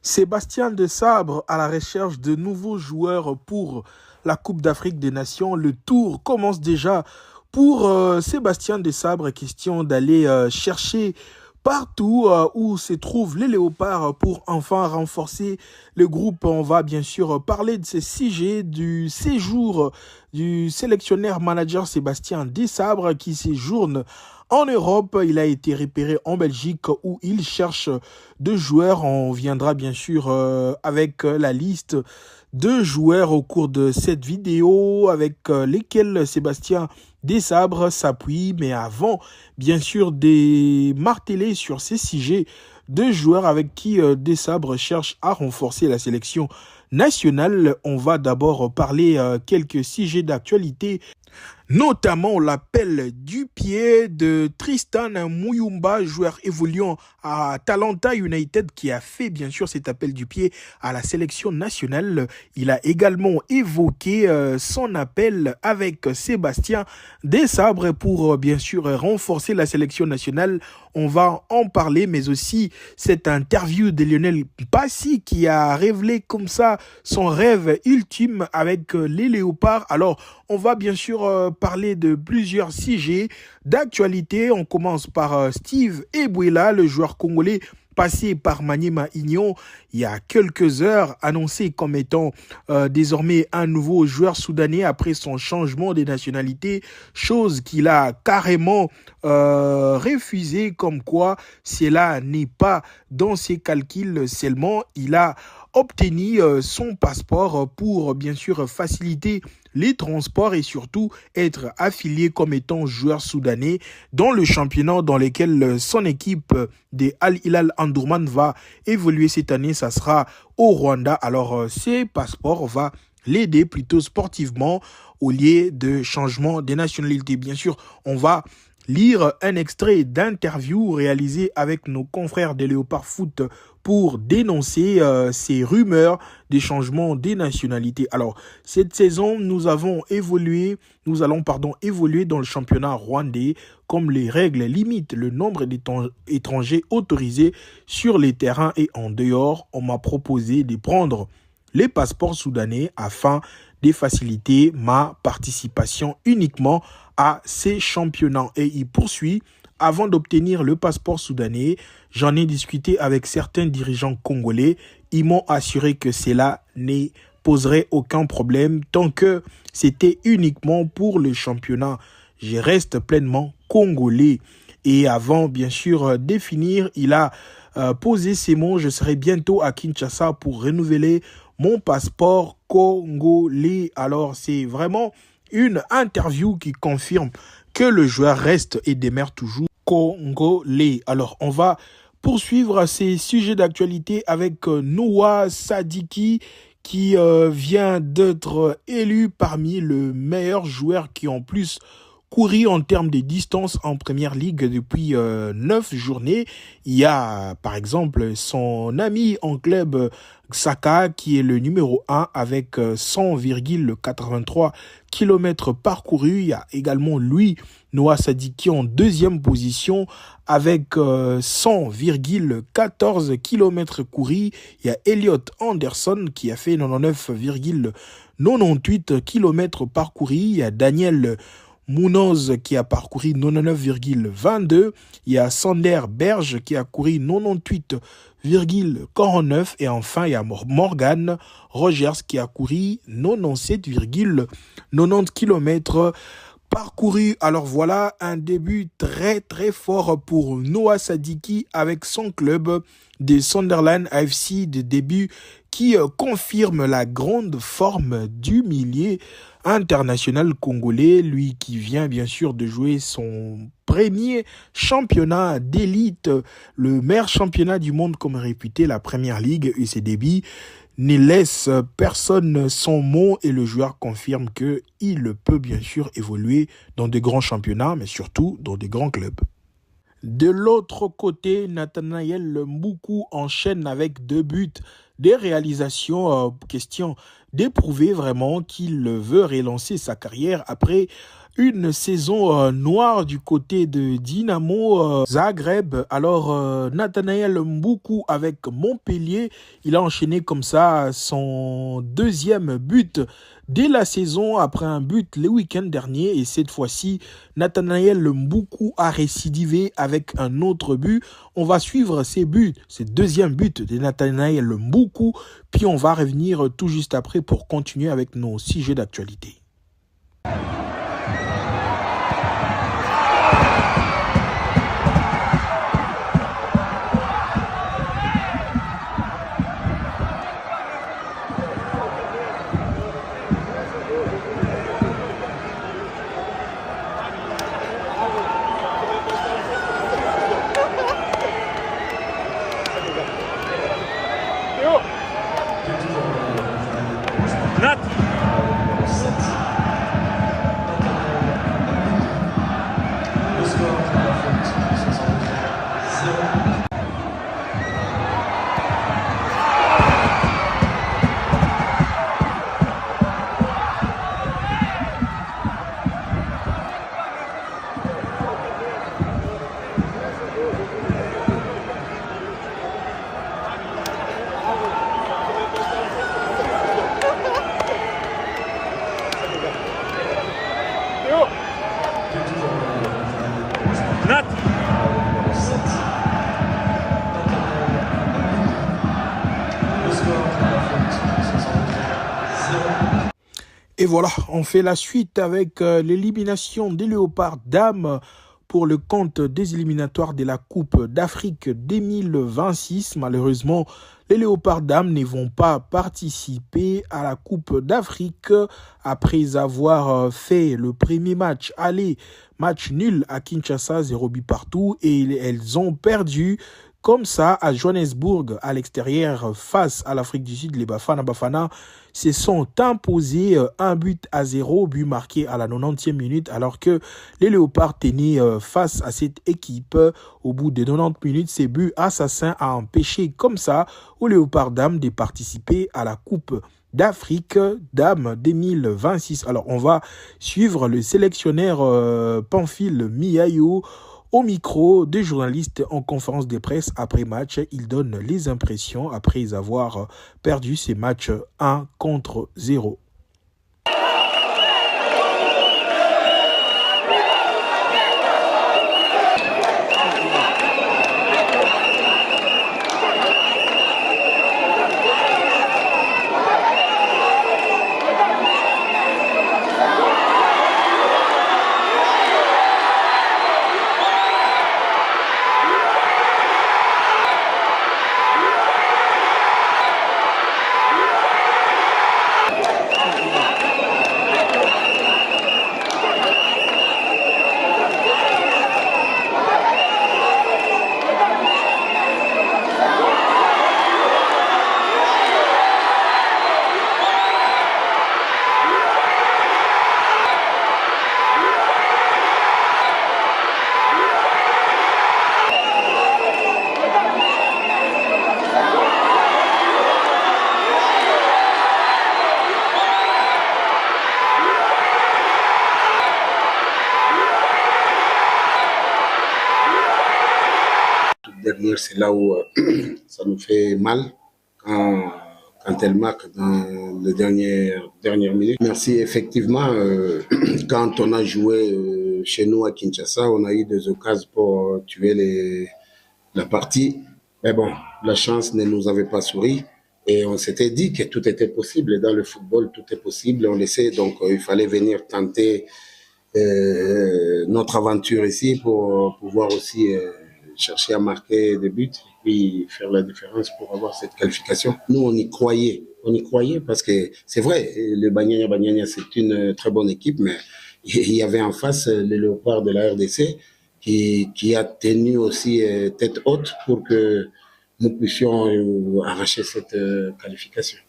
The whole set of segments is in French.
Sébastien Desabre à la recherche de nouveaux joueurs pour la Coupe d'Afrique des Nations. Le tour commence déjà pour Sébastien Desabre. Question d'aller chercher partout où se trouvent les léopards pour enfin renforcer le groupe. On va bien sûr parler de ces sujets du séjour du sélectionneur manager Sébastien Desabre qui séjourne en Europe. Il a été repéré en Belgique où il cherche deux joueurs. On viendra bien sûr avec la liste de joueurs au cours de cette vidéo avec lesquels Sébastien Desabre s'appuie. Mais avant, bien sûr, de marteler sur ces sujets de joueurs avec qui Desabre cherche à renforcer la sélection nationale, on va d'abord parler quelques sujets d'actualité, notamment l'appel du pied de Tristan Muyumba, joueur évoluant à Atalanta United, qui a fait bien sûr cet appel du pied à la sélection nationale. Il a également évoqué son appel avec Sébastien Desabre pour bien sûr renforcer la sélection nationale. On va en parler, mais aussi cette interview de Lionel Passy qui a révélé comme ça son rêve ultime avec les léopards. Alors, on va bien sûr parler de plusieurs sujets d'actualité. On commence par Steve Ebuela, le joueur congolais passé par Maniema Union il y a quelques heures, annoncé comme étant désormais un nouveau joueur soudanais après son changement de nationalité, chose qu'il a carrément refusé, comme quoi cela n'est pas dans ses calculs seulement. Il a obtenu son passeport pour bien sûr faciliter les transports et surtout être affilié comme étant joueur soudanais dans le championnat dans lequel son équipe de Al Hilal Omdurman va évoluer cette année. Ça sera au Rwanda. Alors ces passeports va l'aider plutôt sportivement au lieu de changement des nationalités. Bien sûr, on va lire un extrait d'interview réalisé avec nos confrères de Léopard Foot pour dénoncer ces rumeurs des changements des nationalités. Alors, cette saison, nous allons évoluer dans le championnat rwandais, comme les règles limitent le nombre d'étrangers autorisés sur les terrains et en dehors. On m'a proposé de prendre les passeports soudanais afin de faciliter ma participation uniquement à ces championnats. Et il poursuit: avant d'obtenir le passeport soudanais, j'en ai discuté avec certains dirigeants congolais. Ils m'ont assuré que cela ne poserait aucun problème tant que c'était uniquement pour le championnat. Je reste pleinement congolais. Et avant, bien sûr, de finir, il a posé ces mots: je serai bientôt à Kinshasa pour renouveler mon passeport congolais. Alors, c'est vraiment une interview qui confirme que le joueur reste et demeure toujours congolais. Alors, on va poursuivre ces sujets d'actualité avec Noah Sadiki qui vient d'être élu parmi les meilleurs joueurs qui ont plus couru en termes de distance en première ligue depuis 9 journées. Il y a par exemple son ami en club Xhaka qui est le numéro 1 avec 100,83 km parcourus. Il y a également lui, Noah Sadiki, en deuxième position avec 100,14 km courus. Il y a Elliot Anderson qui a fait 99,98 km parcourus. Il y a Daniel Munoz qui a parcouru 99,22. Il y a Sander Berge qui a couru 98,49. Et enfin, il y a Morgan Rogers qui a couru 97,90 km parcouru. Alors voilà un début très très fort pour Noah Sadiki avec son club de Sunderland AFC, de début qui confirme la grande forme du milieu international congolais, lui qui vient bien sûr de jouer son premier championnat d'élite, le meilleur championnat du monde comme réputé, la Première Ligue, et ses débuts ne laisse personne sans mot et le joueur confirme qu'il peut bien sûr évoluer dans de grands championnats, mais surtout dans de grands clubs. De l'autre côté, Nathanaël Mboukou enchaîne avec 2 buts, des réalisations, question d'éprouver vraiment qu'il veut relancer sa carrière après une saison noire du côté de Dynamo Zagreb. Alors Nathanaël Mboukou avec Montpellier, il a enchaîné comme ça son deuxième but dès la saison après un but le week-end dernier. Et cette fois-ci, Nathanaël Mboukou a récidivé avec un autre but. On va suivre ces buts, ces deuxièmes buts de Nathanaël Mboukou. Puis on va revenir tout juste après pour continuer avec nos sujets d'actualité. Et voilà, on fait la suite avec l'élimination des Léopards dames pour le compte des éliminatoires de la Coupe d'Afrique 2026. Malheureusement, les Léopards dames ne vont pas participer à la Coupe d'Afrique après avoir fait le premier match aller, match nul à Kinshasa, 0 but partout, et elles ont perdu comme ça à Johannesburg à l'extérieur face à l'Afrique du Sud. Les Bafana se sont imposés 1-0, but marqué à la 90e minute, alors que les Léopards tenaient face à cette équipe. Au bout de 90 minutes, ces buts assassins a empêché comme ça aux Léopards dames de participer à la Coupe d'Afrique dames 2026. Alors on va suivre le sélectionneur Pamphile Miayo au micro des journalistes en conférence de presse après match. Il donne les impressions après avoir perdu ces matchs 1-0. Dernière, c'est là où ça nous fait mal quand elle marque dans les dernières minutes. Merci, effectivement, quand on a joué chez nous à Kinshasa, on a eu des occasions pour tuer la partie. Mais bon, la chance ne nous avait pas souri et on s'était dit que tout était possible. Et dans le football, tout est possible. On le sait, donc il fallait venir tenter notre aventure ici pour pouvoir aussi chercher à marquer des buts et puis faire la différence pour avoir cette qualification. Nous, on y croyait parce que c'est vrai, le Banyanya, c'est une très bonne équipe, mais il y avait en face les Léopards de la RDC qui a tenu aussi tête haute pour que nous puissions arracher cette qualification.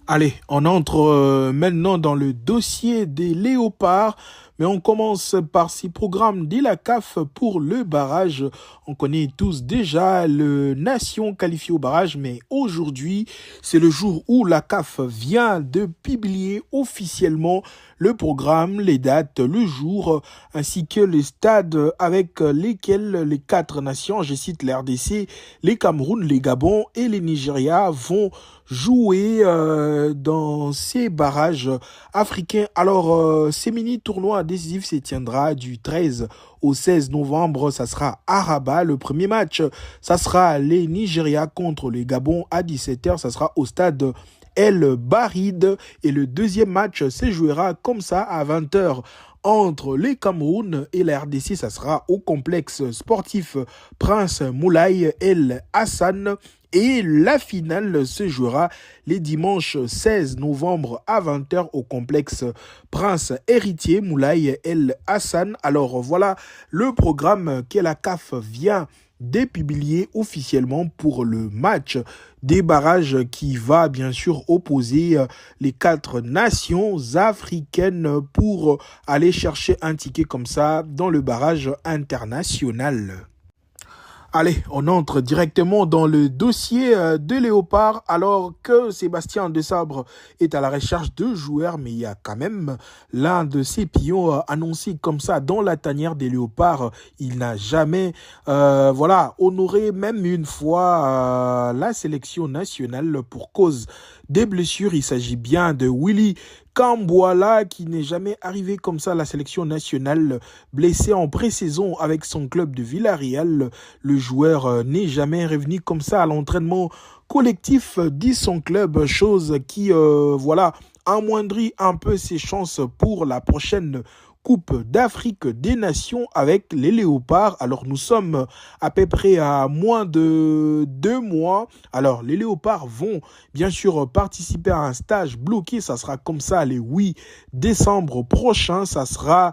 Allez, on entre maintenant dans le dossier des Léopards. Mais on commence par ces programmes de la CAF pour le barrage. On connaît tous déjà le nation qualifié au barrage, mais aujourd'hui, c'est le jour où la CAF vient de publier officiellement le programme, les dates, le jour, ainsi que les stades avec lesquels les 4 nations, je cite les RDC, les Cameroun, les Gabon et les Nigeria vont jouer dans ces barrages africains. Alors, ces mini-tournois décisifs se tiendra du 13 au 16 novembre. Ça sera à Rabat. Le premier match, ça sera les Nigeria contre les Gabon à 17h. Ça sera au stade El Barid. Et le deuxième match se jouera comme ça à 20h entre les Cameroun et la RDC. Ça sera au complexe sportif Prince Moulay El Hassan. Et la finale se jouera les dimanches 16 novembre à 20h au complexe Prince Héritier Moulay El Hassan. Alors voilà le programme que la CAF vient de publier officiellement pour le match des barrages qui va bien sûr opposer les 4 nations africaines pour aller chercher un ticket comme ça dans le barrage international. Allez, on entre directement dans le dossier de Léopard alors que Sébastien Desabre est à la recherche de joueurs, mais il y a quand même l'un de ses pions annoncé comme ça dans la tanière des Léopards. Il n'a jamais honoré même une fois la sélection nationale pour cause des blessures. Il s'agit bien de Willy Kambouala qui n'est jamais arrivé comme ça à la sélection nationale, blessé en pré-saison avec son club de Villarreal. Le joueur n'est jamais revenu comme ça à l'entraînement collectif dit son club, chose qui amoindrit un peu ses chances pour la prochaine Coupe d'Afrique des Nations avec les Léopards. Alors nous sommes à peu près à moins de 2 mois. Alors les Léopards vont bien sûr participer à un stage bloqué. Ça sera comme ça le 8 décembre prochain. Ça sera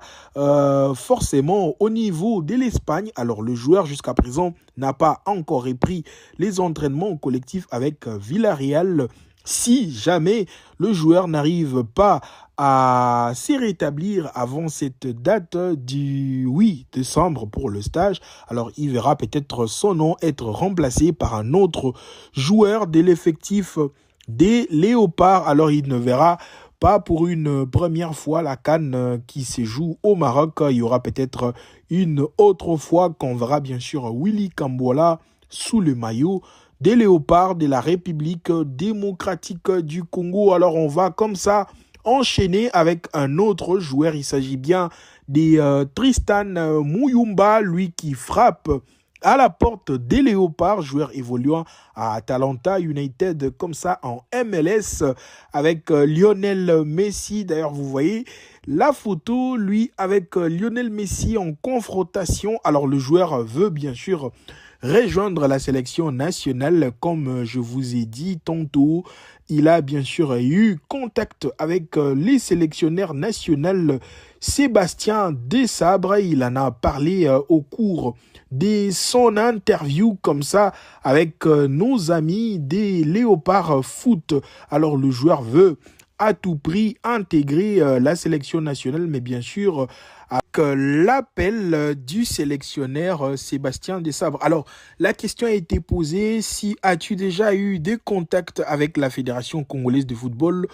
forcément au niveau de l'Espagne. Alors le joueur jusqu'à présent n'a pas encore repris les entraînements collectifs avec Villarreal. Si jamais le joueur n'arrive pas à se rétablir avant cette date du 8 décembre pour le stage, alors il verra peut-être son nom être remplacé par un autre joueur de l'effectif des Léopards. Alors il ne verra pas pour une première fois la CAN qui se joue au Maroc. Il y aura peut-être une autre fois qu'on verra bien sûr Willy Kambouala sous le maillot des Léopards de la République démocratique du Congo. Alors on va comme ça enchaîner avec un autre joueur. Il s'agit bien de Tristan Muyumba, lui qui frappe à la porte des Léopards, joueur évoluant à Atalanta United comme ça en MLS avec Lionel Messi. D'ailleurs, vous voyez la photo, lui avec Lionel Messi en confrontation. Alors le joueur veut bien sûr rejoindre la sélection nationale, comme je vous ai dit tantôt. Il a bien sûr eu contact avec les sélectionneurs nationaux. Sébastien Desabre, il en a parlé au cours de son interview comme ça avec nos amis des Léopards Foot. Alors le joueur veut à tout prix intégrer la sélection nationale, mais bien sûr avec l'appel du sélectionneur Sébastien Desabre. Alors, la question a été posée, si as-tu déjà eu des contacts avec la Fédération congolaise de football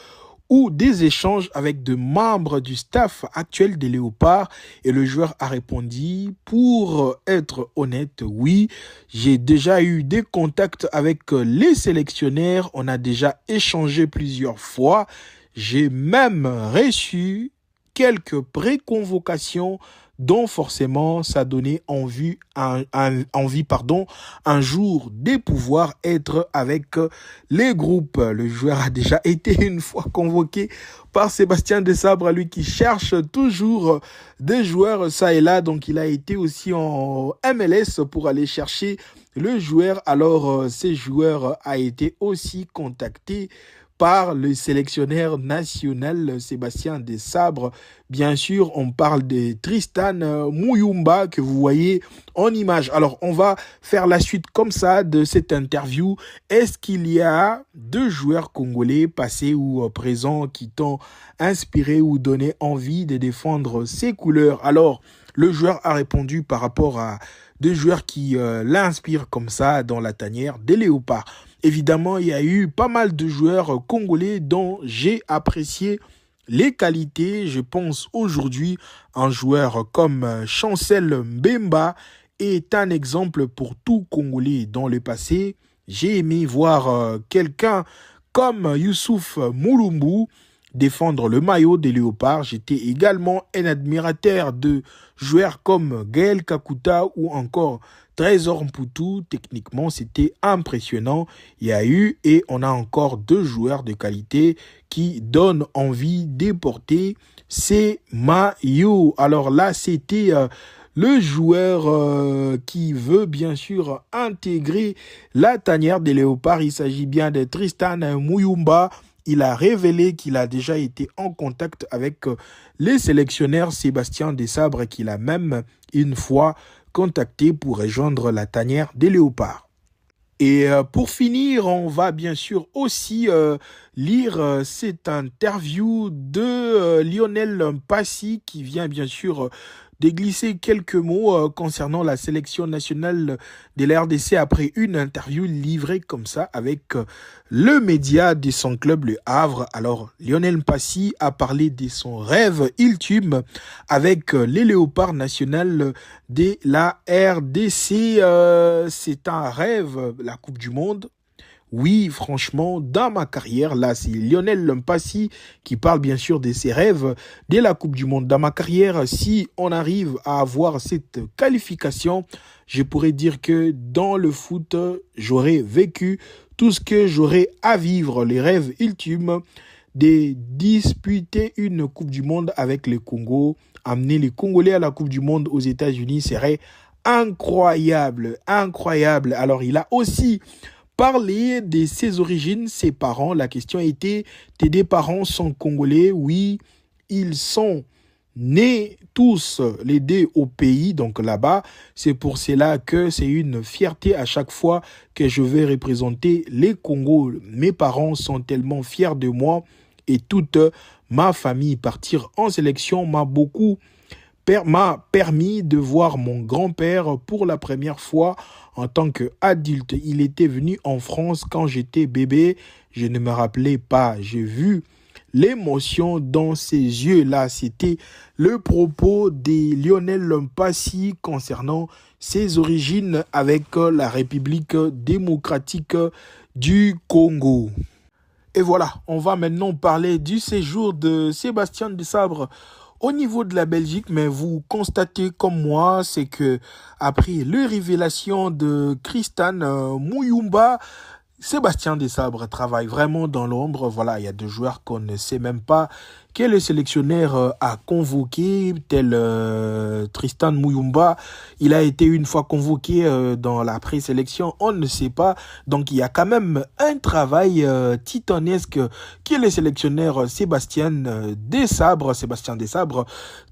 ou des échanges avec de membres du staff actuel des Léopards? Et le joueur a répondu, pour être honnête, oui, j'ai déjà eu des contacts avec les sélectionneurs, on a déjà échangé plusieurs fois, j'ai même reçu quelques préconvocations dont forcément ça donnait envie un jour de pouvoir être avec les groupes. Le joueur a déjà été une fois convoqué par Sébastien Desabre, lui qui cherche toujours des joueurs ça et là. Donc il a été aussi en MLS pour aller chercher le joueur. Alors ce joueur a été aussi contacté par le sélectionneur national Sébastien Desabre. Bien sûr, on parle de Tristan Muyumba que vous voyez en image. Alors, on va faire la suite comme ça de cette interview. Est-ce qu'il y a 2 joueurs congolais passés ou présents qui t'ont inspiré ou donné envie de défendre ces couleurs? Alors, le joueur a répondu par rapport à 2 joueurs qui l'inspirent comme ça dans la tanière des léopards. Évidemment, il y a eu pas mal de joueurs congolais dont j'ai apprécié les qualités. Je pense aujourd'hui un joueur comme Chancel Mbemba est un exemple pour tout Congolais dans le passé. J'ai aimé voir quelqu'un comme Youssouf Moulumbu défendre le maillot des léopards. J'étais également un admirateur de joueurs comme Gaël Kakuta ou encore Trésor Mputu. Techniquement, c'était impressionnant. Il y a eu et on a encore 2 joueurs de qualité qui donnent envie de porter ces maillots. Alors là, c'était le joueur qui veut bien sûr intégrer la tanière des léopards. Il s'agit bien de Tristan Muyumba. Il a révélé qu'il a déjà été en contact avec les sélectionneurs Sébastien Desabre et qu'il a même une fois contacté pour rejoindre la tanière des léopards. Et pour finir, on va bien sûr aussi lire cette interview de Lionel Mpassi qui vient bien sûr de glisser quelques mots concernant la sélection nationale de la RDC après une interview livrée comme ça avec le média de son club, le Havre. Alors, Lionel Mpassi a parlé de son rêve ultime avec les léopards nationaux de la RDC. C'est un rêve, la Coupe du Monde. Oui, franchement, dans ma carrière, là, c'est Lionel Mpassi qui parle bien sûr de ses rêves de la Coupe du Monde. Dans ma carrière, si on arrive à avoir cette qualification, je pourrais dire que dans le foot, j'aurais vécu tout ce que j'aurais à vivre, les rêves ultimes de disputer une Coupe du Monde avec le Congo, amener les Congolais à la Coupe du Monde aux États-Unis serait incroyable, incroyable. Alors, il a aussi parler de ses origines, ses parents. La question était, tes 2 parents sont congolais? Oui, ils sont nés tous les 2 au pays, donc là-bas. C'est pour cela que c'est une fierté à chaque fois que je vais représenter les Congos. Mes parents sont tellement fiers de moi et toute ma famille. Partir en sélection m'a permis de voir mon grand-père pour la première fois en tant qu'adulte. Il était venu en France quand j'étais bébé. Je ne me rappelais pas. J'ai vu l'émotion dans ses yeux. Là, c'était le propos de Lionel Mpassi concernant ses origines avec la République démocratique du Congo. Et voilà, on va maintenant parler du séjour de Sébastien Desabre au niveau de la Belgique, mais vous constatez comme moi, c'est que après les révélations de Tristan Muyumba, Sébastien Desabre travaille vraiment dans l'ombre. Voilà, il y a 2 joueurs qu'on ne sait même pas que le sélectionneur a convoqué, tel Tristan Muyumba. Il a été une fois convoqué dans la présélection, on ne sait pas. Donc, il y a quand même un travail titanesque que le sélectionneur Sébastien Desabre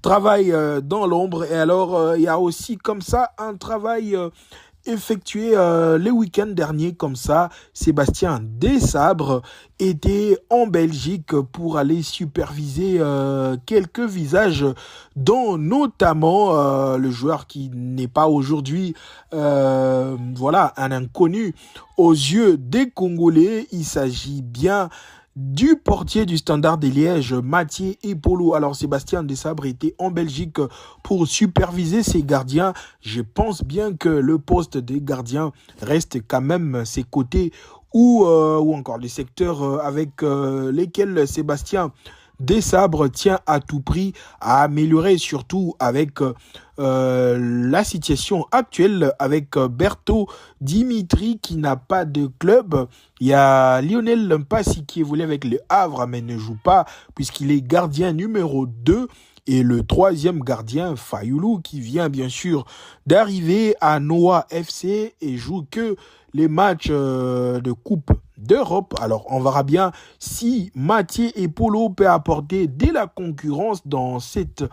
travaille dans l'ombre. Et alors, il y a aussi comme ça un travail effectué le week-end dernier comme ça. Sébastien Desabre était en Belgique pour aller superviser quelques visages, dont notamment le joueur qui n'est pas aujourd'hui voilà, un inconnu aux yeux des Congolais. Il s'agit bien du portier du Standard de Liège, Mathieu Epolo. Alors, Sébastien Desabre était en Belgique pour superviser ses gardiens. Je pense bien que le poste de gardien reste quand même ses côtés ou encore les secteurs avec lesquels Sébastien Desabre tient à tout prix à améliorer, surtout avec la situation actuelle avec Berto Dimitri qui n'a pas de club. Il y a Lionel Mpassi qui évolue avec le Havre mais ne joue pas puisqu'il est gardien numéro 2. Et le 3e gardien, Fayoulou, qui vient bien sûr d'arriver à Noah FC et joue que les matchs de Coupe d'Europe. Alors, on verra bien si Mathieu et Polo peuvent apporter de la concurrence dans cette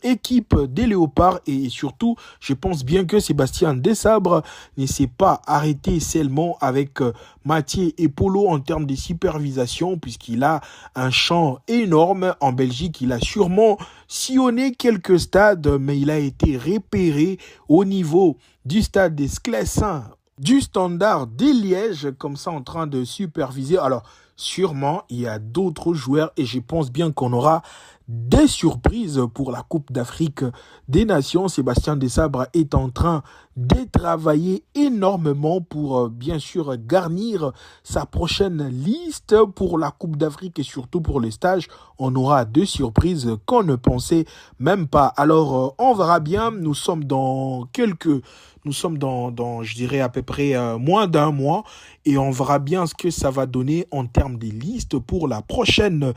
équipe des Léopards. Et surtout, je pense bien que Sébastien Desabre ne s'est pas arrêté seulement avec Mathieu et Polo en termes de supervision, puisqu'il a un champ énorme en Belgique. Il a sûrement sillonné quelques stades, mais il a été repéré au niveau du stade des Sclessin, du Standard de Liège, comme ça en train de superviser. Alors, sûrement, il y a d'autres joueurs et je pense bien qu'on aura des surprises pour la Coupe d'Afrique des Nations. Sébastien Desabre est en train de travailler énormément pour, bien sûr, garnir sa prochaine liste pour la Coupe d'Afrique et surtout pour les stages. On aura des surprises qu'on ne pensait même pas. Alors, on verra bien. Nous sommes dans, je dirais, à peu près moins d'un mois et on verra bien ce que ça va donner en termes de listes pour la prochaine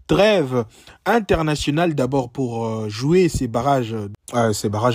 trêve internationale, d'abord pour jouer ces barrages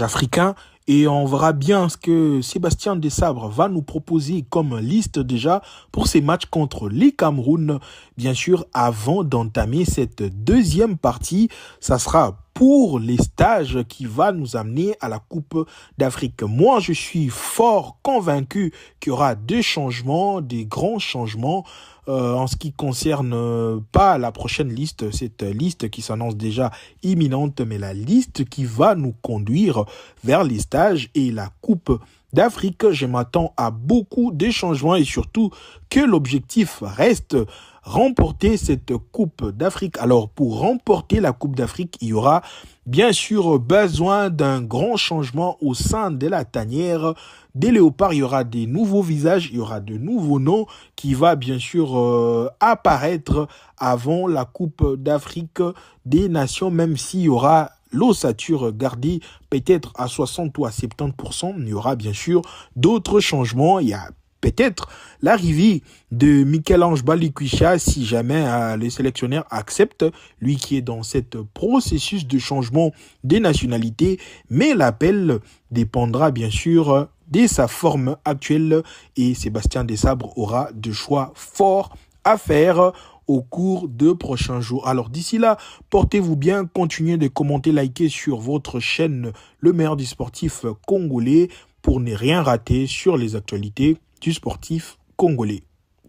africains. Et on verra bien ce que Sébastien Desabre va nous proposer comme liste déjà pour ces matchs contre les Cameroun. Bien sûr, avant d'entamer cette deuxième partie, ça sera pour les stages qui va nous amener à la Coupe d'Afrique. Moi, je suis fort convaincu qu'il y aura des changements, des grands changements en ce qui concerne pas la prochaine liste, cette liste qui s'annonce déjà imminente, mais la liste qui va nous conduire vers les stages et la Coupe d'Afrique. Je m'attends à beaucoup de changements et surtout que l'objectif reste remporter cette Coupe d'Afrique. Alors, pour remporter la Coupe d'Afrique, il y aura bien sûr besoin d'un grand changement au sein de la tanière des Léopards. Il y aura des nouveaux visages, il y aura de nouveaux noms qui va bien sûr apparaître avant la Coupe d'Afrique des Nations, même s'il y aura l'ossature gardée peut-être à 60 ou à 70%. Il y aura bien sûr d'autres changements. Il y a peut-être l'arrivée de Michel-Ange Balikwisha si jamais le sélectionneur accepte, lui qui est dans cette processus de changement des nationalités, mais l'appel dépendra bien sûr de sa forme actuelle et Sébastien Desabre aura de choix forts à faire au cours de prochains jours. Alors d'ici là, portez-vous bien, continuez de commenter, liker sur votre chaîne Le Meilleur du Sportif Congolais pour ne rien rater sur les actualités du sportif congolais.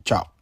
Ciao.